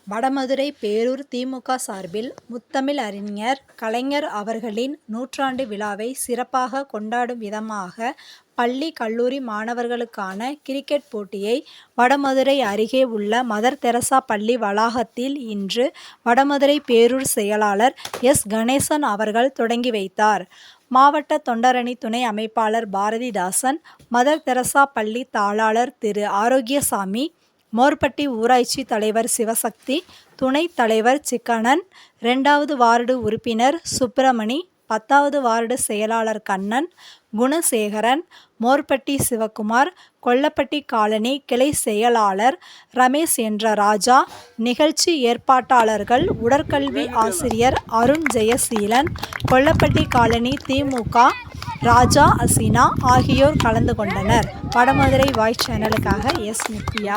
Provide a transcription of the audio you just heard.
வடமதுரை பேரூர் திமுக சார்பில் முத்தமிழ் அறிஞர் கலைஞர் அவர்களின் நூற்றாண்டு விழாவை சிறப்பாக கொண்டாடும் விதமாக பள்ளி கல்லூரி மாணவர்களுக்கான கிரிக்கெட் போட்டியை வடமதுரை அருகே உள்ள மதர் தெரசா பள்ளி வளாகத்தில் இன்று வடமதுரை பேரூர் செயலாளர் எஸ் கணேசன் அவர்கள் தொடங்கி வைத்தார். மாவட்ட தொண்டரணி துணை அமைப்பாளர் பாரதிதாசன், மதர் தெரசா பள்ளி தாளாளர் திரு ஆரோக்கியசாமி, மோர்பட்டி ஊராட்சி தலைவர் சிவசக்தி, துணைத் தலைவர் சிக்கண்ணன், 2வது வார்டு உறுப்பினர் சுப்பிரமணி, 10வது வார்டு செயலாளர் கண்ணன், குணசேகரன், மோர்பட்டி சிவக்குமார், கொல்லப்பட்டி காலனி கிளை செயலாளர் ரமேஷ் என்ற ராஜா, நிகழ்ச்சி ஏற்பாட்டாளர்கள் உடற்கல்வி ஆசிரியர் அருண் ஜெயசீலன், கொல்லப்பட்டி காலனி திமுக ராஜா அசினா ஆகியோர் கலந்து கொண்டனர். வடமதுரை வாய்ஸ் சேனலுக்காக எஸ் நித்யா.